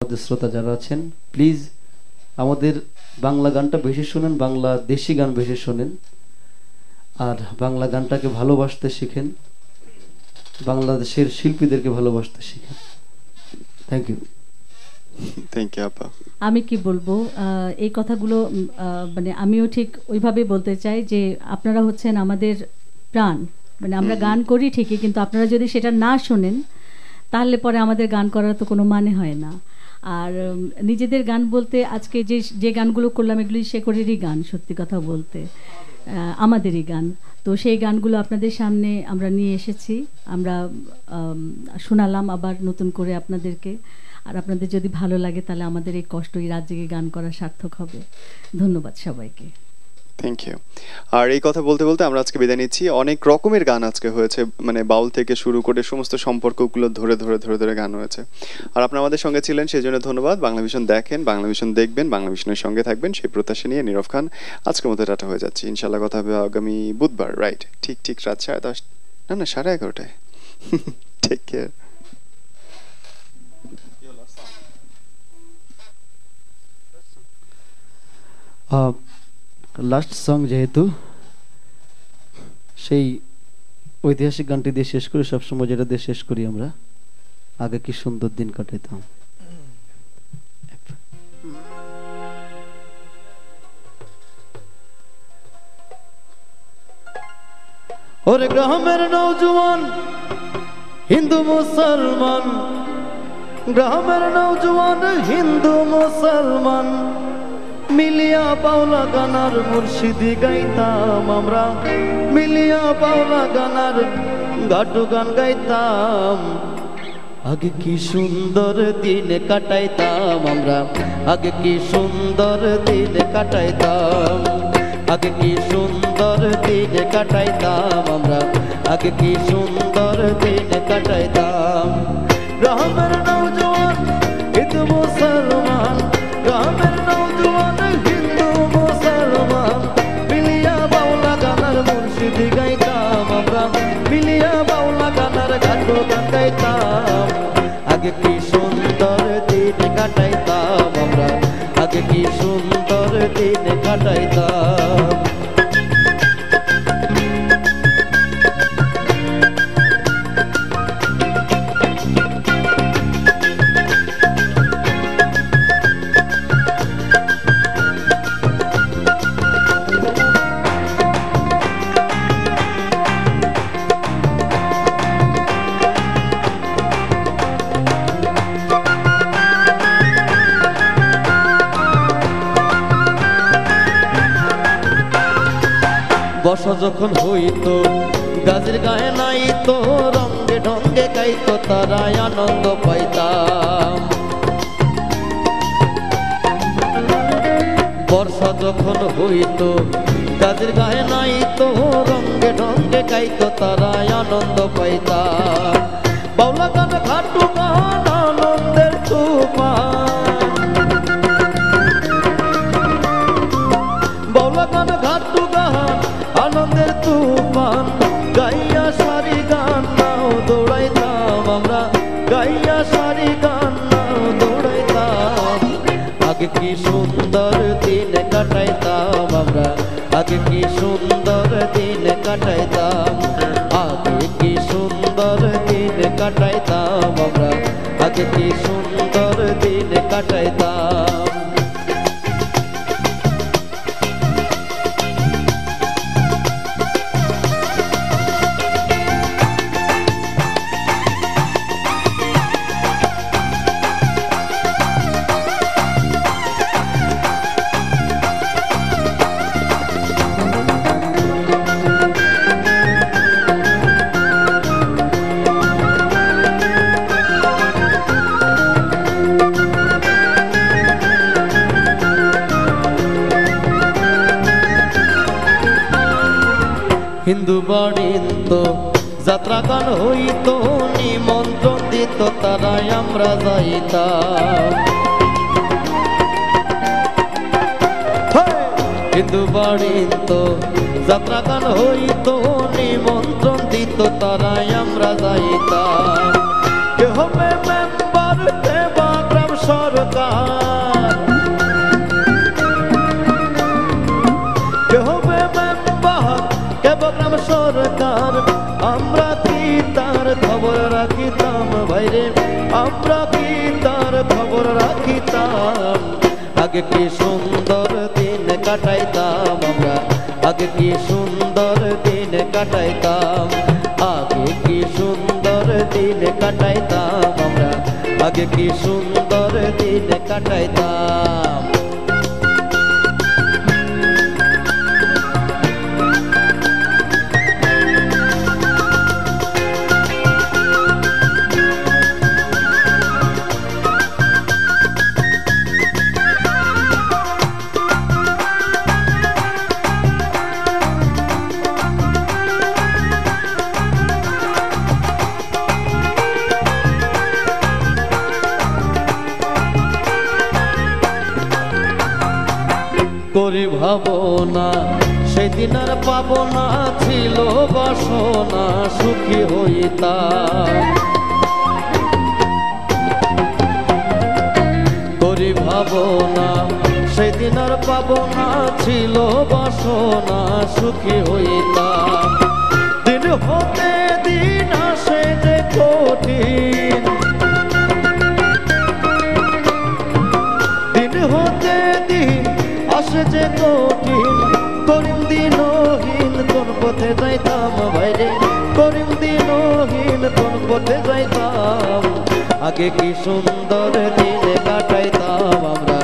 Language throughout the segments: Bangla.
আমাদের শ্রোতা যারা আছেন প্লিজ আমাদের বাংলা গানটা বেশি শুনেন, বাংলা দেশি গান বেশি শোনেন, আর বাংলা গানটাকে ভালোবাসতে শিখেন, বাংলাদেশের শিল্পীদেরকে ভালোবাসতে শিখেন। Thank you. থ্যাংক ইউ আপা। আমি কি বলবো, এই কথাগুলো মানে আমিও ঠিক ওইভাবে বলতে চাই যে আপনারা হচ্ছেন আমাদের প্রাণ। মানে আমরা গান করি ঠিকই, কিন্তু আপনারা যদি সেটা না শোনেন তাহলে পরে আমাদের গান করার তো কোনো মানে হয় না। আর নিজেদের গান বলতে আজকে যে গানগুলো করলাম এগুলি শেখরেরই গান, সত্যি কথা বলতে আমাদেরই গান। তো সেই গানগুলো আপনাদের সামনে আমরা নিয়ে এসেছি, আমরা শোনালাম আবার নতুন করে আপনাদেরকে। আর আপনাদের যদি ভালো লাগে তাহলে আমাদের এই কষ্ট, এই রাত জেগে গান করা সার্থক হবে। ধন্যবাদ সবাইকে। Thank you. আর এই কথা বলতে বলতে আমরা আজকে বিদায় নিচ্ছি। অনেক রকমের গান আজকে হয়েছে, মানে বাউল থেকে শুরু করে সমস্ত সম্পর্কগুলো ধরে ধরে ধরে ধরে গান হয়েছে। আর আপনারা আমাদের সঙ্গে ছিলেন, সেই জন্য ধন্যবাদ। বাংলা ভিশন দেখেন, বাংলা ভিশন দেখবেন, বাংলা ভিশনের সঙ্গে থাকবেন, সেই প্রত্যাশা নিয়ে নীরব খান আজকের মতো টাটা হয়ে যাচ্ছি। ইনশাল্লাহ কথা হবে আগামী বুধবার, রাইট? ঠিক রাত 10:30, না 11:30। Take care. লাস্ট সং যেহেতু, সেই ঐতিহাসিক গানটি দিয়ে শেষ করি, সবসময় যেটা দিয়ে শেষ করি আমরা, আগে কি সুন্দর দিন কাটাইতাম। ওরে গ্রামের নওজোয়ান হিন্দু মুসলমান, গ্রামের নওজোয়ান হিন্দু মুসলমান মিলিয়া পাওলা গানার মুর্শিদি গাইতাম আমরা, মিলিয়া পাওলা গানার গাটু গান গাইতাম। আগে কি সুন্দর দিন কাটাইতাম আমরা, আগে কি সুন্দর দিন কাটাইতাম, আগে কি সুন্দর দিন কাটাইতাম আমরা, আগে কি সুন্দর দিন কাটাইতাম। গ্রামের নওজোয়ান হিন্দু মুসলমান, গ্রামের নওজোয়ান হিন্দু মুসলমান মিলিয়া বাউলা গানার মুর্শিদি গাইতাম আমরা, মিলিয়া বাউলা গানার গাটো গান গাইতাম। আগে কি সুন্দর দিন কাটাইতাম আমরা, আগে কি সুন্দর দিন কাটাইতাম। বর্ষা যখন হইতো গাছের গায়ে নাইতো, রঙে ঢঙ্গে গাইতো তারাই আনন্দ পাইতাম। বর্ষা যখন হইতো গাছের গায়ে নাইতো, রঙে ঢঙ্গে গাইতো তারাই আনন্দ পাইতাম। বাউলা গান ঘাটু গান আনন্দের তুফান, বাউলা গান ঘাটু গান আনন্দের তুফান গাইয়া সারি গান নাও দৌড়াইতাম আমরা, গাইয়া সারি গান নাও দৌড়াইতাম। আগে কি সুন্দর দিন কাটাইতাম আমরা, আগে কি সুন্দর দিন কাটাইতাম, আগে কি সুন্দর দিন কাটাইতাম আমরা, আগে কি সুন্দর দিন কাটাইতাম। হিন্দু বাড়িত যাত্রা গান হইতো, নিমন্ত্রণ দিত তারাই আমরা যাইতাম। হিন্দু বাড়িত যাত্রা গান হইতো, নিমন্ত্রণ দিত তারাই আমরা যাইতাম। কে হবে মেম্বার, কে বা গ্রাম সরকার কে হবে মেম্বার কেবগ্রাম সরকার আমরা কি তার খবর রাখিতাম ভাইরে আমরা কি তার খবর রাখিতাম আগে কি সুন্দর দিন কাটাইতাম আমরা আগে কি সুন্দর দিন কাটাইতাম আগে কি সুন্দর দিন কাটাইতাম আমরা আগে কি সুন্দর দিন কাটাইতাম করি ভাবনা সেদিন আর পাবো না ছিল বাসনা সুখী হইতাম করি ভাবনা সেদিন আর পাবো না ছিল বাসনা সুখী হইতাম দিন হতে দিন আসে যে কঠিন দিন হতে দিন আসে যে কঠিন করিম দিনহীন কোন পথে যাইতাম ভাইরে করিম দিনহীন কোন পথে যাইতাম আগে কি সুন্দর দিনে কাটাইতাম আমরা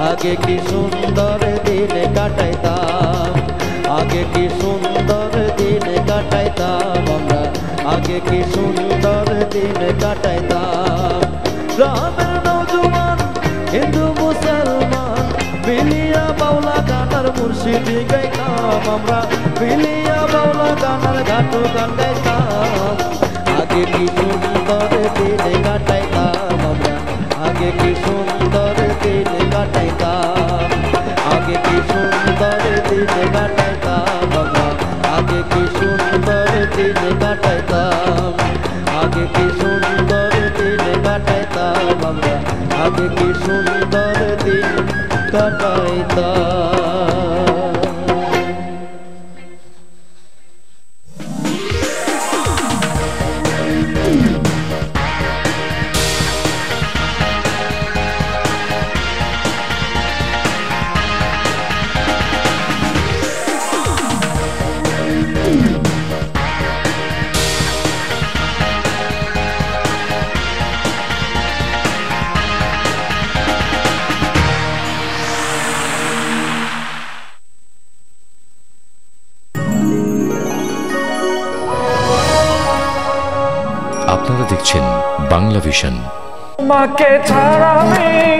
আগে কি সুন্দর দিনে কাটাইতাম আগে কি সুন্দর দিনে কাটাইতাম আমরা আগে কি সুন্দর দিনে কাটাইতাম গ্রামের নওজোয়ান হিন্দু মুসলমান বিলিয়া বাউলা গানার মুর্শিদি গাইতাম আমরা বিলিয়া বাউলা গানার ঘাটু গান গাইতাম আগে কি সুন্দর দিনে কাটাইতাম আমরা আগে কি সুন্দর দিনে কাটাইতাম আগে কি সুন্দর দিনে কাটাইতাম আমরা আগে কি সুন্দর দিনে কাটাইতাম আগে কি সুন্দর দিনে কাটাইতাম আমরা আগে কি সুন্দর দিন কাটাইতাম আপনারা দেখছেন বাংলা ভিশন। মাকে ছাড়া আমি